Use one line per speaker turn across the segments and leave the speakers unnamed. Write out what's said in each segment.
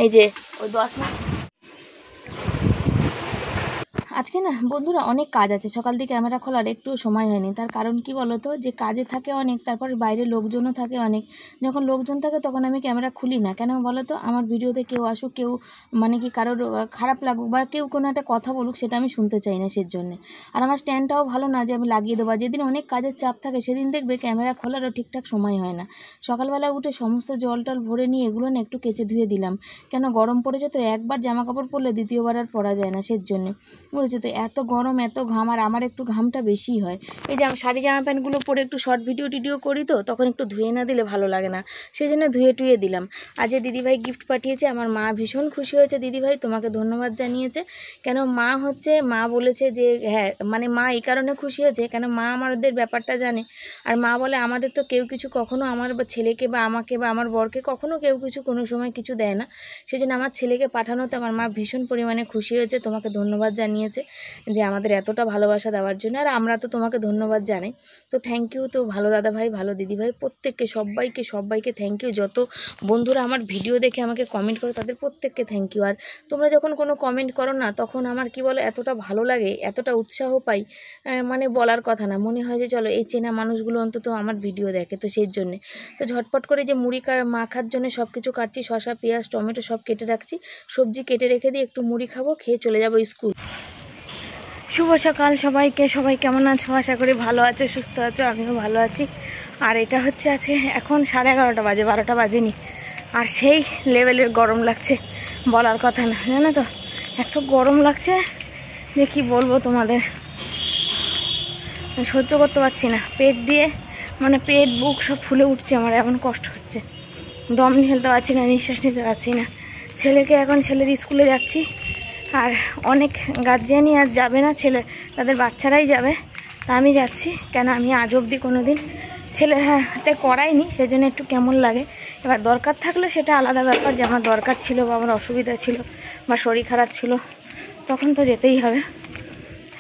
এই যে ওই 10 মিনিট আজকে না বন্ধুরা অনেক কাজ আছে, সকাল থেকে ক্যামেরা খোলার একটু সময় হয়নি। তার কারণ কি বলো তো, যে কাজে থাকে অনেক, তারপর বাইরে লোকজনও থাকে অনেক। যখন লোকজন থাকে তখন আমি ক্যামেরা খুলি না। কেন বলো তো, আমার ভিডিওতে কেউ আসুক, কেউ মানে কি কারোর খারাপ লাগুক বা কেউ কোনো একটা কথা বলুক, সেটা আমি শুনতে চাই না সেজন্য। আর আমার স্ট্যান্ডটাও ভালো না যে আমি লাগিয়ে দেবো। যেদিন অনেক কাজের চাপ থাকে সেদিন দেখবে ক্যামেরা খোলারও ঠিকঠাক সময় হয় না। সকালবেলা উঠে সমস্ত জল টল ভরে নিয়ে এগুলো না একটু কেচে ধুয়ে দিলাম। কেন গরম পড়েছে তো, একবার জামা কাপড় পরলে দ্বিতীয়বার আর পরা যায় না সেজন্যে, বুঝেছো তো। এত গরম এত ঘাম, আর আমার একটু ঘামটা বেশি হয়। এই যে আমি শাড়ি জামা প্যান্টগুলো পরে একটু শর্ট ভিডিও করি তো, তখন একটু ধুয়ে না দিলে ভালো লাগে না, সেই জন্য ধুয়ে টুয়ে দিলাম। আজ যে দিদিভাই গিফট পাঠিয়েছে, আমার মা ভীষণ খুশি হয়েছে। দিদিভাই তোমাকে ধন্যবাদ জানিয়েছে। কেন মা বলেছে যে হ্যাঁ, মানে মা এই কারণে খুশি হয়েছে, কেন মা আমাদের ব্যাপারটা জানে। আর মা বলে আমাদের তো কেউ কিছু কখনো আমার ছেলেকে বা আমাকে বা আমার বরকে কখনো কেউ কিছু কোনো সময় কিছু দেয় না। সেই জন্য আমার ছেলেকে পাঠানোতে আমার মা ভীষণ পরিমাণে খুশি হয়েছে, তোমাকে ধন্যবাদ জানিয়েছে যে আমাদের এতটা ভালোবাসা দেওয়ার জন্য। আর আমরা তো তোমাকে ধন্যবাদ জানাই। তো থ্যাংক ইউ। তো ভালো দাদা ভাই, ভালো দিদিভাই, প্রত্যেককে সবাইকে থ্যাংক ইউ। যত বন্ধুরা আমার ভিডিও দেখে আমাকে কমেন্ট করো তাদের প্রত্যেককে থ্যাংক ইউ। আর তোমরা যখন কোনো কমেন্ট করো না, তখন আমার কি বলো, এতটা ভালো লাগে, এতটা উৎসাহ পাই, মানে বলার কথা না। মনে হয় যে চলো এই চেনা মানুষগুলো অন্তত আমার ভিডিও দেখে, তো সেই জন্যে তো ঝটপট করে যে মুড়ি মাখার জন্য সব কিছু কাটছি, শসা পেঁয়াজ টমেটো সব কেটে রাখছি, সবজি কেটে রেখে দিয়ে একটু মুড়ি খাবো, খেয়ে চলে যাবো স্কুল। শুভ সকাল সবাইকে। সবাই কেমন আছো? আশা করি ভালো আছো, সুস্থ আছো। আমিও ভালো আছি। আর এটা হচ্ছে আছে এখন 11:30 বাজে, 12টা বাজেনি। আর সেই লেভেলের গরম লাগছে, বলার কথা না, জানো তো। এত গরম লাগছে যে কি বলবো তোমাদের, সহ্য করতে পারছি না। পেট দিয়ে মানে পেট বুক সব ফুলে উঠছে, আমার এমন কষ্ট হচ্ছে, দম ফেলতে পারছি না, নিঃশ্বাস নিতে পারছি না। ছেলেকে এখন ছেলের স্কুলে যাচ্ছি, আর অনেক গার্জিয়ানই আর যাবে না, তাদের বাচ্চারাই যাবে। তা আমি যাচ্ছি। কেন আমি আজ অবধি কোনো দিন ছেলের হাতে করাইনি, সেজন্য একটু কেমন লাগে। এবার দরকার থাকলে সেটা আলাদা ব্যাপার, যে আমার দরকার ছিল বা আমার অসুবিধা ছিল বা শরীর খারাপ ছিল, তখন তো যেতেই হবে।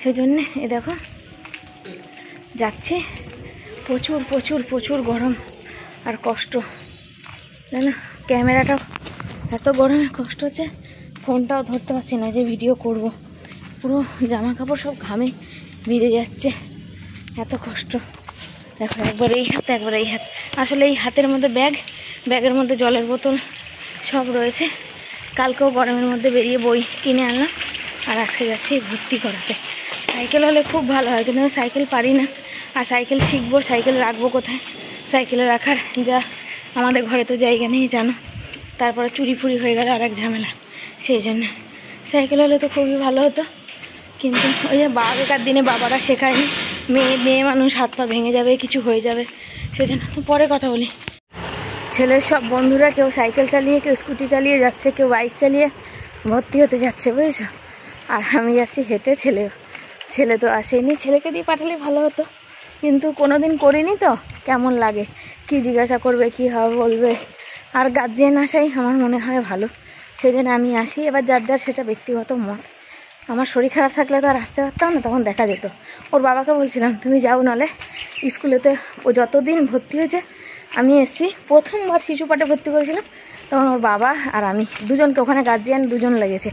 সেজন্যে এ দেখো যাচ্ছি। প্রচুর প্রচুর প্রচুর গরম আর কষ্ট, জানো। ক্যামেরাটাও এত গরমে কষ্ট হচ্ছে, ফোনটাও ধরতে পারছি না যে ভিডিও করব। পুরো জামা কাপড় সব ঘামে ভিজে যাচ্ছে, এত কষ্ট। দেখো একবার এই হাত একবার এই হাত। আসলে এই হাতের মধ্যে ব্যাগের মধ্যে জলের বোতল সব রয়েছে। কালকেও গরমের মধ্যে বেরিয়ে বই কিনে আনলাম, আর আজকে যাচ্ছি ভর্তি করাতে। সাইকেল হলে খুব ভালো হয়, কিন্তু আমি সাইকেল পারি না। আর সাইকেল শিখবো, সাইকেল রাখবো কোথায়? সাইকেলে রাখার যা আমাদের ঘরে তো জায়গা নেই, জানো। তারপরে চুরি ফুরি হয়ে গেলে আর এক ঝামেলা, সেই জন্য সাইকেল হলে তো খুবই ভালো হতো। কিন্তু ওই যে আগেকার দিনে বাবারা শেখায়নি, মেয়ে মানুষ হাত পা ভেঙে যাবে, কিছু হয়ে যাবে, সেজন্য। তো পরে কথা বলি। ছেলের সব বন্ধুরা কেউ সাইকেল চালিয়ে, কেউ স্কুটি চালিয়ে যাচ্ছে, কেউ বাইক চালিয়ে ভর্তি হতে যাচ্ছে, বুঝেছো। আর আমি যাচ্ছি হেঁটে। ছেলে তো আসেনি, ছেলেকে দিয়ে পাঠালে ভালো হতো, কিন্তু কোনোদিন করিনি তো কেমন লাগে, কি জিজ্ঞাসা করবে, কি হবে বলবে। আর গার্জিয়ান আসাই আমার মনে হয় ভালো, সেই জন্য আমি আসি। এবার যার সেটা ব্যক্তিগত মত। আমার শরীর খারাপ থাকলে তো আর আসতে পারতাম না, তখন দেখা যেত। ওর বাবাকে বলছিলাম তুমি যাও, নাহলে স্কুলেতে ও যতদিন ভর্তি হয়েছে আমি এসছি। প্রথমবার শিশু পাঠে ভর্তি করেছিলাম, তখন ওর বাবা আর আমি দুজনকে, ওখানে গার্জিয়ান দুজন লেগেছে।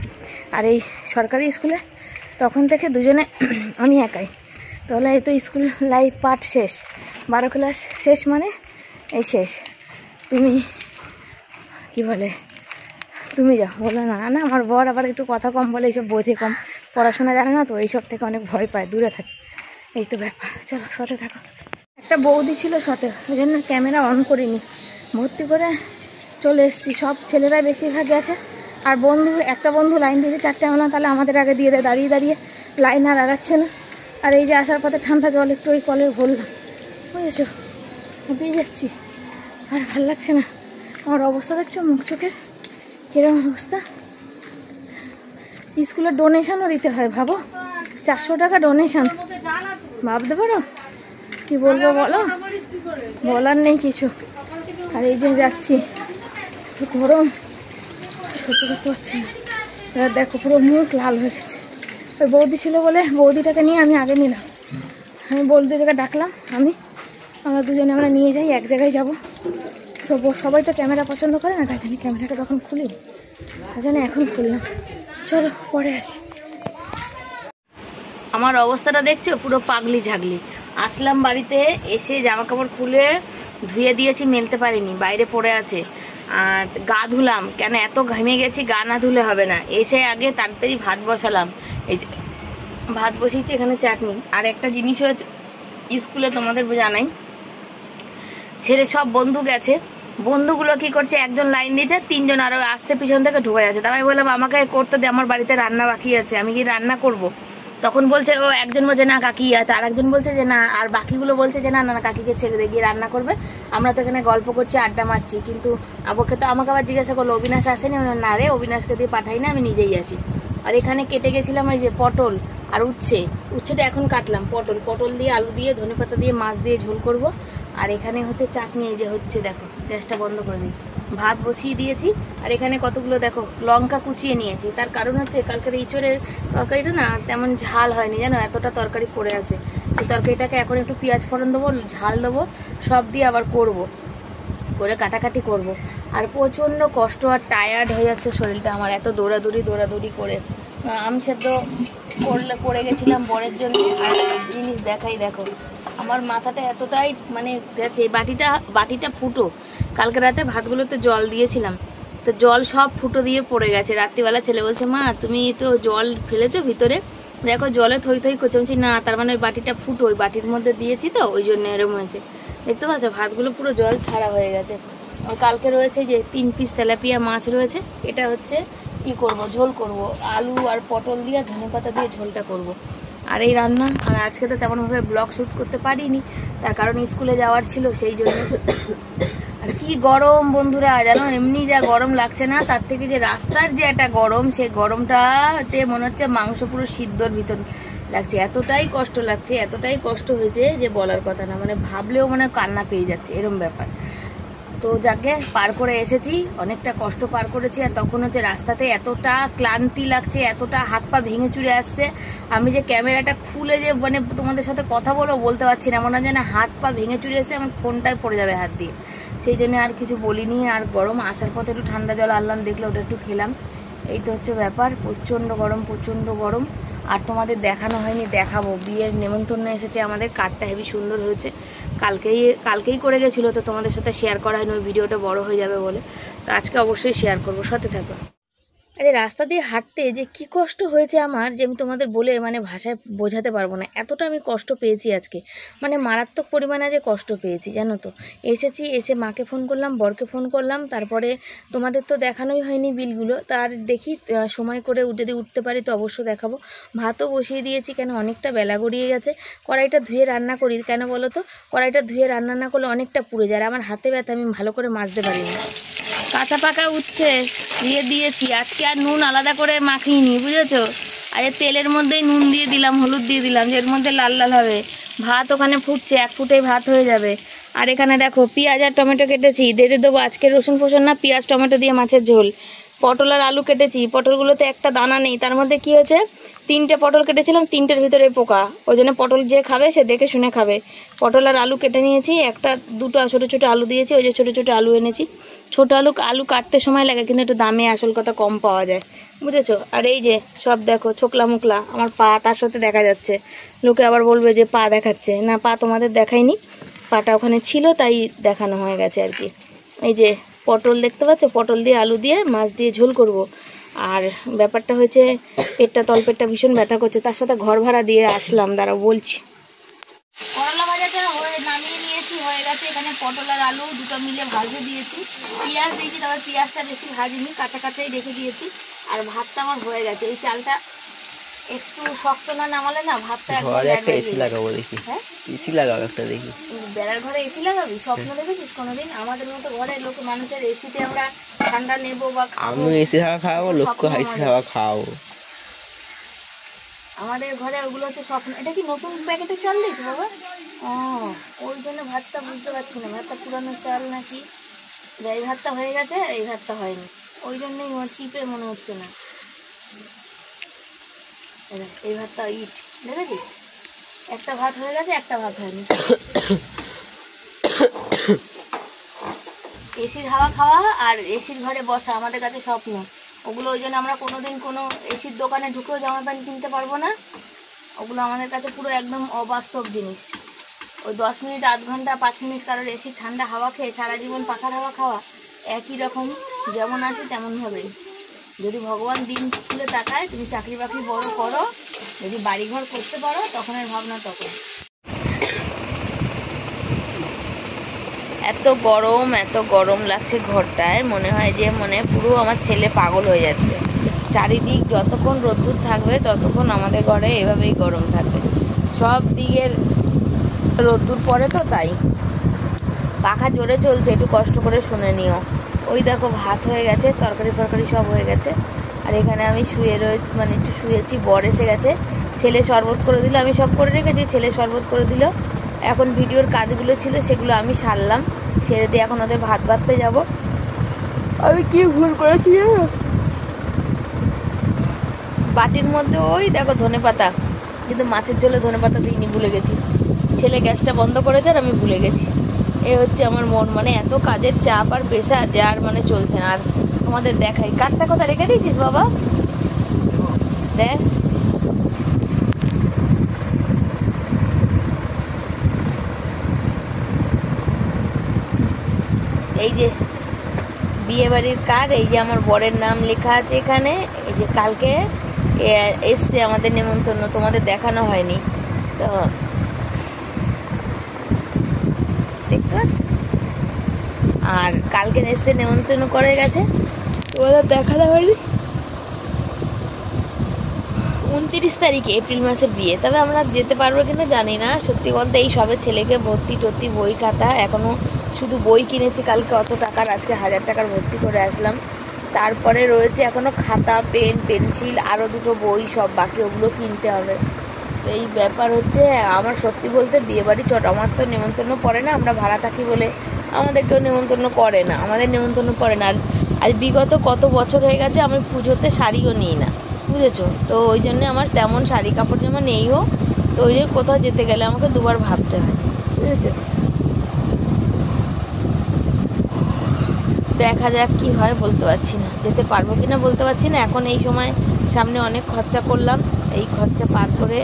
আর এই সরকারি স্কুলে তখন থেকে দুজনে, আমি একাই। তাহলে এই তো স্কুল লাইফ পাঠ শেষ, 12 ক্লাস শেষ, মানে এই শেষ। তুমি কি বলে, তুমি যাও। বলো না না, আমার বর আবার একটু কথা কম বলে, এইসব বোঝে কম, পড়াশোনা জানে না তো, এইসব থেকে অনেক ভয় পায়, দূরে থাকে। এই তো ব্যাপার। চলো সাথে থাকো। একটা বৌদি ছিল সাথে, ওই জন্য ক্যামেরা অন করিনি। ভর্তি করে চলে এসেছি। সব ছেলেরাই বেশিরভাগ গেছে, আর একটা বন্ধু লাইন দিয়েছে 4টে। আমরা তাহলে আমাদের আগে দিয়ে দেয়, দাঁড়িয়ে দাঁড়িয়ে লাইন আর আগাচ্ছে না। আর এই যে আসার পথে ঠান্ডা জল একটু ওই কলের ভরলাম, বুঝেছো। পেয়ে যাচ্ছি, আর ভাল লাগছে না। আমার অবস্থা দেখছো, মুখ চোখের কিরকম অবস্থা। স্কুলে ডোনেশনও দিতে হয়, ভাবো 400 টাকা ডোনেশন, ভাবতে পারো। কি বলবো বলো, বলার নেই কিছু। আর এই যে যাচ্ছি, গরম সহ্য করতে পারছি না। এবার দেখো পুরো মুখ লাল হয়ে গেছে। ওই বৌদি ছিল বলে বৌদিটাকে নিয়ে আমি আগে নিলাম। আমি বৌদিটাকে ডাকলাম, আমরা দুজনে নিয়ে যাই, এক জায়গায় যাব। তো সবাই তো ক্যামেরা পছন্দ করে না, তাই জন্য ক্যামেরাটা তখন খুলিনি, তাই জন্য এখন খুললাম। চলো পরে আসি। আমার অবস্থাটা দেখছো, পুরো পাগলি ঝাগলি। আসলাম বাড়িতে, এসে জামা কাপড় খুলে ধুয়ে দিয়েছি, মেলতে পারিনি, বাইরে পড়ে আছে। আর গা ধুলাম, কেন এত ঘেমে গেছি, গা না ধুলে হবে না। এসে আগে তাড়াতাড়ি ভাত বসালাম, এই যে ভাত বসিয়েছি, এখানে চাটনি। আর একটা জিনিস হয়েছে, স্কুলে তোমাদের জানাই, ছেলে সব বন্ধু গেছে, বন্ধুগুলো কি করছে, একজন লাইন দিয়েছে, তিনজন আরো আসছে পিছন থেকে ঢুকে যাচ্ছে। তাই আমি বললাম আমাকে করতে দে, আমার বাড়িতে রান্না বাকি আছে, আমি কি রান্না করব? তখন বলছে, ও একজন বলছে না কাকি, আর একজন বলছে যে না, আর বাকিগুলো বলছে যে না না কাকিকে ছেড়ে দিয়ে গিয়ে রান্না করবে, আমরা তো এখানে গল্প করছি, আড্ডা মারছি। কিন্তু আবকে তো আমাকে আবার জিজ্ঞাসা করলো অবিনাশ আসেনি, না রে অবিনাশকে দিয়ে পাঠাই না, আমি নিজেই আসি। আর এখানে কেটে গেছিলাম ওই যে পটল আর উচ্ছেটা এখন কাটলাম, পটল দিয়ে আলু দিয়ে ধনেপাতা দিয়ে মাছ দিয়ে ঝোল করব। আর এখানে হচ্ছে চাটনি, এই যে হচ্ছে, দেখো গ্যাসটা বন্ধ করে দিই, ভাত বসিয়ে দিয়েছি। আর এখানে কতগুলো দেখো লঙ্কা কুচিয়ে নিয়েছি, তার কারণ হচ্ছে কালকের ইঁচড়ের তরকারিটা না তেমন ঝাল হয়নি, জানো, এতটা তরকারি পড়ে আছে। এই তরকারিটাকে এখন একটু পেঁয়াজ ফোড়ন দেবো, ঝাল দেবো, সব দিয়ে আবার করে কাটাকাটি করব। আর প্রচণ্ড কষ্ট আর টায়ার্ড হয়ে যাচ্ছে শরীরটা আমার, এত দৌড়াদৌড়ি করে। আম সেদ্ধ করে গেছিলাম বরের জন্য। আর জিনিস দেখাই, দেখো আমার মাথাটা এতটাই মানে গেছে, বাটিটা ফুটো, কালকে রাতে ভাতগুলোতে জল দিয়েছিলাম, তো জল সব ফুটো দিয়ে পড়ে গেছে। রাত্রিবেলা ছেলে বলছে মা তুমি তো জল ফেলেছো ভিতরে, দেখো জলে থই করছে। বলছি না, তার মানে ওই বাটিটা ফুটো, ওই বাটির মধ্যে দিয়েছি তো ওই জন্য এরম হয়েছে। দেখতে পাচ্ছ ভাতগুলো পুরো জল ছাড়া হয়ে গেছে। কালকে রয়েছে যে 3 পিস তেলাপিয়া মাছ রয়েছে, এটা হচ্ছে কি করব, ঝোল করব, আলু আর পটল দিয়ে ধনেপাতা দিয়ে ঝোলটা করব। আর এই রান্না। আর আজকে তো তেমনভাবে ব্লগ শ্যুট করতে পারিনি, তার কারণ স্কুলে যাওয়ার ছিল, সেই জন্য। আর কি গরম বন্ধুরা, জানো, এমনি যা গরম লাগছে না, তার থেকে যে রাস্তার যে একটা গরম, সেই গরমটাতে মনে হচ্ছে মাংস পুরো সিদ্ধর ভিতর লাগছে, এতটাই কষ্ট লাগছে, এতটাই কষ্ট হয়েছে যে বলার কথা না, মানে ভাবলেও মানে কান্না পেয়ে যাচ্ছে, এরম ব্যাপার। তো যাকে পার করে এসেছি, অনেকটা কষ্ট পার করেছি। আর তখন হচ্ছে রাস্তাতে এতটা ক্লান্তি লাগছে, এতটা হাত পা ভেঙে চুরে আসছে, আমি যে ক্যামেরাটা খুলে যে মানে তোমাদের সাথে কথা বলতে পারছি না, মনে হয় যেন হাত পা ভেঙে চুরে এসে আমার ফোনটাই পড়ে যাবে হাত দিয়ে, সেই জন্য আর কিছু বলিনি। আর গরম, আসার পথে একটু ঠান্ডা জল আনলাম, দেখলে ওটা একটু খেলাম, এই তো হচ্ছে ব্যাপার। প্রচণ্ড গরম। আর তোমাদের দেখানো হয়নি, দেখাবো। বিয়ের নেমন্তন্ন এসেছে আমাদের, কার্ডটা হেবি সুন্দর হয়েছে, কালকেই করে গেছিলো, তো তোমাদের সাথে শেয়ার করা হয়নি, ওই ভিডিওটা বড় হয়ে যাবে বলে। তো আজকে অবশ্যই শেয়ার করবো, সাথে থাকো। আরে রাস্তা দিয়ে হাঁটতে যে কি কষ্ট হয়েছে আমার, যে আমি তোমাদের বলে মানে ভাষায় বোঝাতে পারবো না, এতটা আমি কষ্ট পেয়েছি আজকে, মানে মারাত্মক পরিমাণে যে কষ্ট পেয়েছি, জানো তো। এসে মাকে ফোন করলাম, বরকে ফোন করলাম, তারপরে তোমাদের তো দেখানোই হয়নি বিলগুলো, তার দেখি সময় করে যদি উঠতে পারি তো অবশ্য দেখাবো। ভাতও বসিয়ে দিয়েছি, কেন অনেকটা বেলা গড়িয়ে গেছে। কড়াইটা ধুয়ে রান্না করি, কেন বলো তো, কড়াইটা ধুয়ে রান্না না করলে অনেকটা পুড়ে যায়, আর আমার হাতে ব্যথা, আমি ভালো করে মাজতে পারি না। কাঁচা পাকা উঠছে দিয়ে দিয়েছি, আজকে আর নুন আলাদা করে মাখিনি, বুঝেছো। আর তেলের মধ্যেই নুন দিয়ে দিলাম, হলুদ দিয়ে দিলাম, যে এর মধ্যে লাল লাল হবে। ভাত ওখানে ফুটছে, 1 ফুটেই ভাত হয়ে যাবে। আর এখানে দেখো পেঁয়াজ আর টমেটো কেটেছি, দিয়ে দেবো আজকে রসুন ফোসন না, পেঁয়াজ টমেটো দিয়ে মাছের ঝোল। পটল আর আলু কেটেছি, পটলগুলোতে একটা দানা নেই, তার মধ্যে কি হয়েছে, 3টে পটল কেটেছিলাম, 3টের ভিতরে পোকা, ওই জন্য পটল যে খাবে সে দেখে শুনে খাবে। পটল আর আলু কেটে নিয়েছি, দুটো ছোটো আলু দিয়েছি, ওই যে ছোটো আলু এনেছি। ছোটো আলু কাটতে সময় লাগে, কিন্তু একটু দামে আসল কথা কম পাওয়া যায়, বুঝেছো। আর এই যে সব দেখো ছোকলা মুকলা, আমার পা তার সাথে দেখা যাচ্ছে, লোকে আবার বলবে যে পা দেখাচ্ছে, না পা তোমাদের দেখাইনি, পাটা ওখানে ছিল তাই দেখানো হয়ে গেছে আর কি। এই যে পটল দেখতে পাচ্ছ, পটল দিয়ে আলু দিয়ে মাছ দিয়ে ঝোল করব। আর ব্যাপারটা হয়েছে তলপেটটা ভীষণ ব্যথা করছে, তার সাথে ঘর ভাড়া দিয়ে আসলাম, দাঁড়াও বলছি। করলা ভাজাটা নামিয়ে নিয়েছি, হয়ে গেছে। এখানে পটল আর আলু দুটো মিলে ভাজে দিয়েছি, পেঁয়াজ দিয়েছি, তবে পেঁয়াজটা বেশি ভাজিনি, কাঁচাই রেখে দিয়েছি। আর ভাতটা আমার হয়ে গেছে। এই চালটা একটু শক্ত না নামালে না ভাতটা একদম এসি লাগাবো দেখি। হ্যাঁ এসি লাগাবো একটা দেখি, বেড়ার ঘরে এসি লাগাবি? স্বপ্ন দেখেছিস কোনোদিন? আমাদের মতো ঘরে লোক মানুষের এসিতে আমরা ঠান্ডা নেবো বা আমি এসি হাওয়া খাওয়াবো, লোক এসি হাওয়া খাওয়াবো। আমাদের ঘরে ওগুলো হচ্ছে স্বপ্ন। এটা কি নতুন প্যাকেটের চাল দিয়েছো বাবা? ওই জন্য ভাতটা বুঝতে পারছি না, ভাতটা পুরানো চাল নাকি। এই ভাতটা হয়ে গেছে, এই ভাতটা হয়নি, ওই জন্যই চিপে মনে হচ্ছে না। এই ভাতটা ইট, দেখেছিস? একটা ভাত হয়ে গেছে, একটা ভাত হয়নি। এসির হাওয়া খাওয়া আর এসির ঘরে বসা আমাদের কাছে স্বপ্ন। ওগুলো ওই জন্য আমরা কোনোদিন কোনো এসির দোকানে ঢুকেও জামা প্যান্ট কিনতে পারবো না। ওগুলো আমাদের কাছে পুরো একদম অবাস্তব জিনিস। ওই 10 মিনিট, আধ ঘন্টা, 5 মিনিট কারোর এসির ঠান্ডা হাওয়া খেয়ে সারা জীবন পাখার হাওয়া খাওয়া একই রকম। যেমন আছে তেমনভাবেই। যদি ভগবান দিন খুলে তাকায়, তুমি চাকরি বাকরি বড় করো, যদি বাড়িঘর করতে পারো, তখন এর ভাবনা তখন। এত গরম লাগছে ঘরটায়, মনে হয় যে পুরো আমার ছেলে পাগল হয়ে যাচ্ছে। চারিদিক যতক্ষণ রোদ্দুর থাকবে ততক্ষণ আমাদের ঘরে এভাবেই গরম থাকবে। সব দিকের রোদ্দুর পরে তো তাই। পাখা জোরে চলছে, একটু কষ্ট করে শুনে নিও। ওই দেখো ভাত হয়ে গেছে, তরকারি ফরকারি সব হয়ে গেছে। আর এখানে আমি শুয়ে রয়েছি, একটু শুয়েছি। বর এসে গেছে, ছেলে শরবত করে দিল। আমি সব করে রেখেছি, ছেলে শরবত করে দিল। এখন ভিডিওর কাজগুলো ছিল সেগুলো আমি সারলাম, সেরে দিয়ে এখন ওদের ভাত বাড়তে যাব। আমি কি ভুল করেছি জানো? বাটির মধ্যে ওই দেখো ধনেপাতা, কিন্তু মাছের ঝোলে ধনেপাতা দিইনি, ভুলে গেছি। ছেলে গ্যাসটা বন্ধ করেছে আর আমি ভুলে গেছি। এ হচ্ছে আমার মন, এত কাজের চাপ আর প্রেশার যে আর চলছে না। আর তোমাদের দেখাই, কাঠটা কোথা রেখে দিয়েছিস বাবা? দেখ, এই যে বিয়ে বাড়ির কার্ড, এই যে আমার বরের নাম লেখা আছে এখানে। এই যে কালকে এসছে আমাদের নেমন্তন্ন, তোমাদের দেখানো হয়নি তো, দেখতে পাচ্ছ? আর কালকে এসছে, নেমন্তন্ন করে গেছে, তোমাদের দেখানো হয়নি। 29 তারিখে এপ্রিল মাসে বিয়ে, তবে আমরা যেতে পারবো কিনা জানি না। সত্যি বলতে এই সবে ছেলেকে ভর্তি টর্তি, বই খাতা, এখনও শুধু বই কিনেছি কালকে অত টাকার, আজকে 1000 টাকার ভর্তি করে আসলাম। তারপরে রয়েছে এখনও খাতা, পেন, পেন্সিল, আরও 2টো বই সব বাকি, ওগুলো কিনতে হবে। তো এই ব্যাপার হচ্ছে। আমার সত্যি বলতে বিয়েবাড়ি আমার তো নেমন্তন্ন পড়ে না, আমরা ভাড়া থাকি বলে আমাদের কেউ নেমন্তন্ন করে না, আমাদের নেমন্তন্ন পড়ে না। আর আজ বিগত কত বছর হয়ে গেছে আমি পুজোতে শাড়িও নিই না, বুঝেছো? তো ওই জন্যে আমার তেমন শাড়ি কাপড় জামা নেইও। তো ওই জন্য কোথাও যেতে গেলে আমাকে দুবার ভাবতে হয়, বুঝেছো? দেখা যাক কি হয়, বলতে পারছি না। যেতে পারবো কি না বলতে পারছি না। এখন এই সময় সামনে অনেক খরচা করলাম, এই খরচা পার করে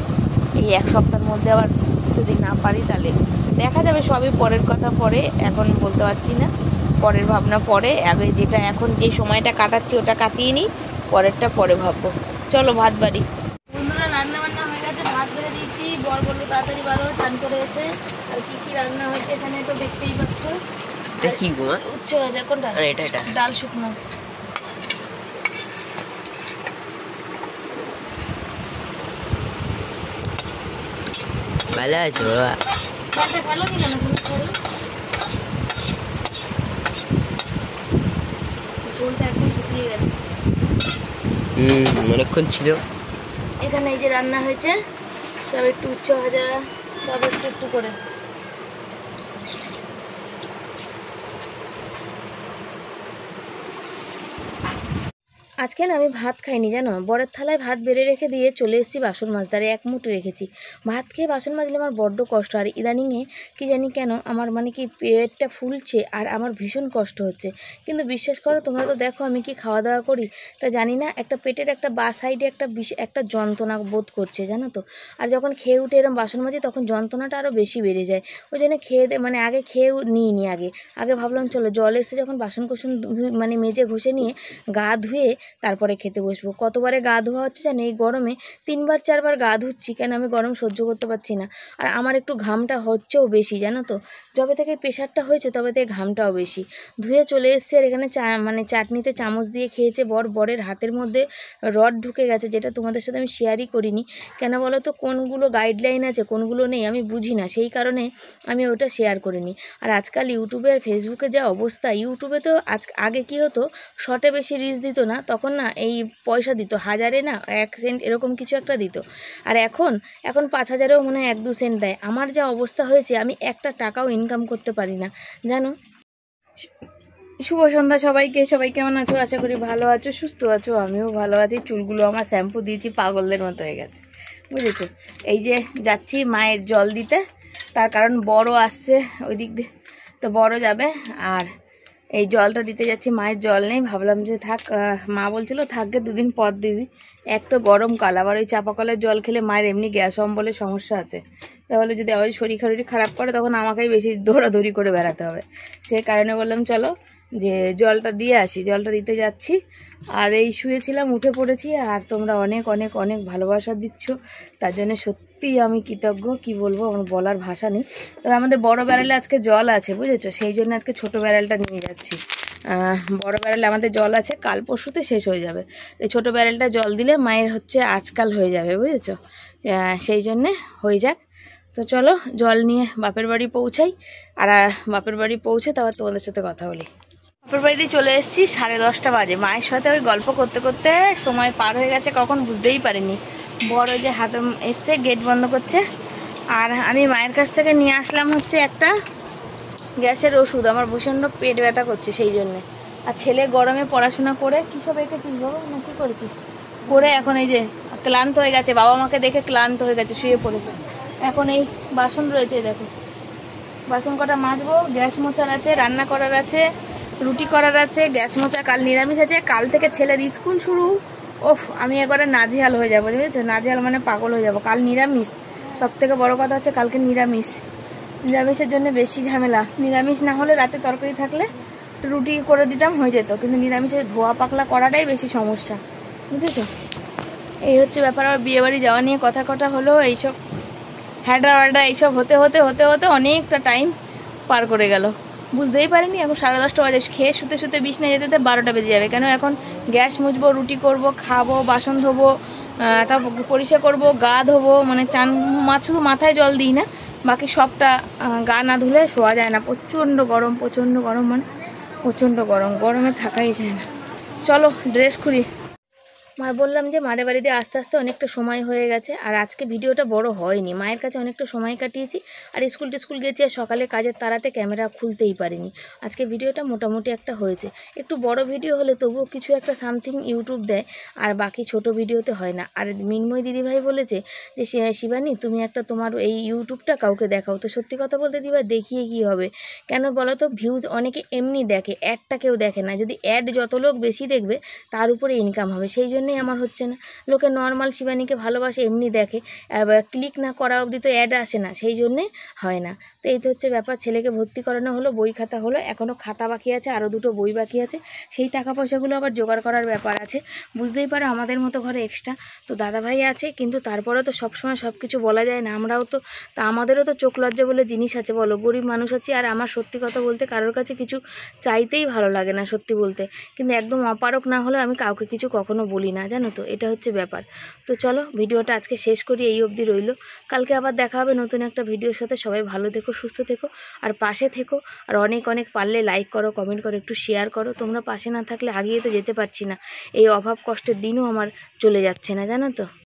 এই 1 সপ্তাহের মধ্যে আবার যদি না পারি তাহলে দেখা যাবে। সবই পরের কথা, পরে, এখন বলতে পারছি না। পরের ভাবনা পরে, আগে যেটা এখন যে সময়টা কাটাচ্ছি ওটা কাটিয়ে নিই, পরেরটা পরে ভাববো। চলো ভাত বাড়ি। বন্ধুরা, রান্না বান্না হয়ে গেছে, ভাত বেড়ে দিয়েছি। বর বললো তাড়াতাড়ি বাড়ো, চান করে এসে। আর কি কি রান্না হয়েছে এখানে তো দেখতেই পাচ্ছ। দেখি গো, উচ্চ ভাজা কোনটা? এটা ডাল শুকনো। ভালো আছে বাবা? ভালো নি কেন? ঝোলটা একদম শুকিয়ে গেছে। অনেকক্ষণ ছিল। এখানে এই যে রান্না হয়েছে, সব একটু উচ্চ ভাজা, সব একটু একটু করে। আজকে না আমি ভাত খাইনি জানো, বরের থালায় ভাত বেড়ে রেখে দিয়ে চলে এসেছি বাসন মাজদারে, 1 মুঠো রেখেছি। ভাত খেয়ে বাসন মাজলে আমার বড্ড কষ্ট। আর ইদানিংয়ে কি জানি কেন আমার কি পেটটা ফুলছে আর আমার ভীষণ কষ্ট হচ্ছে। কিন্তু বিশ্বাস করো, তোমরা তো দেখো আমি কি খাওয়া দাওয়া করি, তা জানি না একটা পেটের একটা বা সাইডে একটা যন্ত্রণা বোধ করছে জানো তো। আর যখন খেয়ে উঠে এরকম বাসন মাজি তখন যন্ত্রণাটা আরও বেশি বেড়ে যায়। ওই জন্য খেয়ে আগে খেয়ে নিইনি। আগে ভাবলাম চলো জল এসে যখন বাসন কোসন মেজে ঘষে নিয়ে গা ধুয়ে তারপরে খেতে বসবো। কতবারে গা ধোয়া হচ্ছে জানো এই গরমে, 3বার 4বার গা ধুচ্ছি, কেন আমি গরম সহ্য করতে পারছি না। আর আমার একটু ঘামটা হচ্ছেও বেশি জানো তো, যবে থেকে প্রেশারটা হয়েছে তবে থেকে ঘামটাও বেশি। ধুয়ে চলে এসছে। আর এখানে চাটনিতে চামচ দিয়ে খেয়েছে বরের হাতের মধ্যে রড ঢুকে গেছে, যেটা তোমাদের সাথে আমি শেয়ারই করিনি। কেন বলো তো, কোনগুলো গাইডলাইন আছে কোনগুলো নেই আমি বুঝি না, সেই কারণে আমি ওটা শেয়ার করিনি। আর আজকাল ইউটিউবে আর ফেসবুকে যা অবস্থা, ইউটিউবে তো আগে কি হতো, শর্টে বেশি রিচ দিত না, তখন না এই পয়সা দিত, 1000-এ না 1 সেন্ট এরকম কিছু একটা দিত। আর এখন 5000-এও মনে হয় 1-2 সেন্ট দেয়। আমার যা অবস্থা হয়েছে, আমি একটা টাকাও ইনকাম করতে পারি না জানো। শুভ সন্ধ্যা সবাইকে। সবাই কেমন আছো? আশা করি ভালো আছো, সুস্থ আছো। আমিও ভালো আছি। চুলগুলো আমার শ্যাম্পু দিয়েছি, পাগলদের মতো হয়ে গেছে, বুঝেছো? এই যে যাচ্ছি মায়ের জল দিতে, তার কারণ বড় আসছে ওই দিক দিয়ে, তো বড় যাবে। আর এই জলটা দিতে যাচ্ছি, মায়ের জল নেই, ভাবলাম যে থাক, মা বলছিল থাকবে 2 দিন পর দিবি। এক তো গরমকাল, আবার ওই চাপা কলের জল খেলে মায়ের এমনি গ্যাস অম্বলের সমস্যা আছে, তাহলে যদি আবার শরীর খারাপ করে তখন আমাকেই বেশি দৌড়াদৌড়ি করে বেড়াতে হবে। সেই কারণে বললাম চলো যে জলটা দিয়ে আসি, জলটা দিতে যাচ্ছি। আর এই শুয়েছিলাম, উঠে পড়েছি, আর তোমরা অনেক অনেক অনেক ভালোবাসা দিচ্ছ, তার জন্য সত্যিই আমি কৃতজ্ঞ, কি বলবো, আমার বলার ভাষা নেই। তবে আমাদের বড় ব্যারেলে আজকে জল আছে বুঝেছো, সেই জন্য আজকে ছোট ব্যারেলটা নিয়ে যাচ্ছি। বড় ব্যারেলে আমাদের জল আছে, কাল পরশুতে শেষ হয়ে যাবে। এই ছোট ব্যারেলটা জল দিলে মায়ের হচ্ছে আজকাল হয়ে যাবে বুঝেছো, সেই জন্যে হয়ে যাক। তো চলো জল নিয়ে বাপের বাড়ি পৌঁছাই, আর বাপের বাড়ি পৌঁছে তারপর তোমাদের সাথে কথা বলি। বাপের বাড়িতে চলে এসেছি, 10:30 বাজে। মায়ের সাথে ওই গল্প করতে করতে সময় পার হয়ে গেছে, কখন বুঝতেই পারিনি। বড় যে হাতে এসছে, গেট বন্ধ করছে। আর আমি মায়ের কাছ থেকে নিয়ে আসলাম হচ্ছে একটা গ্যাসের ওষুধ, আমার প্রচণ্ড পেট ব্যথা করছে সেই জন্যে। আর ছেলে গরমে পড়াশোনা করে কী সব এঁকেছিস বাবা, না কী করেছিস করে এখন এই যে ক্লান্ত হয়ে গেছে, বাবা মাকে দেখে ক্লান্ত হয়ে গেছে, শুয়ে পড়েছে। এখন এই বাসন রয়েছে, দেখো বাসন কটা মাজবো, গ্যাস মোছার আছে, রান্না করার আছে, রুটি করার আছে, গ্যাস মোছা, কাল নিরামিষ আছে, কাল থেকে ছেলের স্কুল শুরু। ওফ, আমি একবারে নাজেহাল হয়ে যাবো বুঝেছো, নাজেহাল মানে পাগল হয়ে যাবো। কাল নিরামিষ, সব থেকে বড় কথা হচ্ছে কালকে নিরামিষ। নিরামিষের জন্য বেশি ঝামেলা। নিরামিষ না হলে রাতে তরকারি থাকলে রুটি করে দিতাম, হয়ে যেত, কিন্তু নিরামিষের ধোয়া পাকলা করাটাই বেশি সমস্যা বুঝেছো। এই হচ্ছে ব্যাপার। আবার বিয়েবাড়ি যাওয়া নিয়ে কথা হলো, এইসব হ্যাডা ওয়াডা এইসব হতে হতে হতে হতে অনেকটা টাইম পার করে গেল, বুঝতেই পারিনি। এখন 10:30 বাজে, খেয়ে শুতে শুতে বিছনায় যেতে 12টা বেজে যাবে। কেন এখন গ্যাস মুছবো, রুটি করব, খাবো, বাসন ধোবো, তারপর পরিষ্কার করবো, গা ধোবো, মানে চান, শুধু মাথায় জল দিই না, বাকি সবটা গা না ধুলে শোয়া যায় না। প্রচণ্ড গরম, মানে প্রচণ্ড গরম, গরমে থাকাই যায় না। চলো ড্রেস খুলি। মা বললাম যে মাদের বাড়িতে আস্তে আস্তে অনেকটা সময় হয়ে গেছে, আর আজকে ভিডিওটা বড় হয়নি, মায়ের কাছে অনেকটা সময় কাটিয়েছি, আর স্কুল গেছি, আর সকালে কাজের তাড়াতে ক্যামেরা খুলতেই পারিনি। আজকে ভিডিওটা মোটামুটি একটা হয়েছে, একটু বড় ভিডিও হলে তবুও কিছু একটা সামথিং ইউটিউব দেয়, আর বাকি ছোট ভিডিওতে হয় না। আর মিনময় দিদিভাই বলেছে যে শিবানী তুমি একটা তোমার এই ইউটিউবটা কাউকে দেখাও। তো সত্যি কথা বলতে দিদিভাই দেখিয়ে কী হবে, কেন বলো তো, ভিউজ অনেকে এমনি দেখে, অ্যাডটা কেউ দেখে না। যদি অ্যাড যত লোক বেশি দেখবে তার উপরে ইনকাম হবে, সেই জন্যই আমার হচ্ছে না। লোকে নর্মাল শিবানীকে ভালোবাসে, এমনি দেখে, ক্লিক না করা অবধি তো অ্যাড আসে না, সেই জন্যে হয় না। তো এই তো হচ্ছে ব্যাপার। ছেলেকে ভর্তি করানো হলো, বই খাতা হলো, এখনও খাতা বাকি আছে, আরও 2টো বই বাকি আছে, সেই টাকা পয়সাগুলো আবার জোগাড় করার ব্যাপার আছে। বুঝতেই পারো আমাদের মতো ঘরে এক্সট্রা তো দাদাভাই আছে, কিন্তু তারপরেও তো সবসময় সব কিছু বলা যায় না। আমরাও তো, তা আমাদেরও তো চোখ লজ্জা বলে জিনিস আছে, বলো, গরিব মানুষ আছি। আর আমার সত্যি কথা বলতে কারোর কাছে কিছু চাইতেই ভালো লাগে না সত্যি বলতে, কিন্তু একদম অপারক না হলে আমি কাউকে কিছু কখনো বলি না, জানো তো, এটা হচ্ছে ব্যাপার। তো চলো ভিডিওটা আজকে শেষ করি, এই অবধি রইল। কালকে আবার দেখা হবে নতুন একটা ভিডিওর সাথে। সবাই ভালো থেকো, সুস্থ থেকো, আর পাশে থেকো। আর অনেক অনেক পারলে লাইক করো, কমেন্ট করো, একটু শেয়ার করো। তোমরা পাশে না থাকলে আগিয়ে তো যেতে পারছি না, এই অভাব কষ্টের দিনও আমার চলে যাচ্ছে না, জানো তো।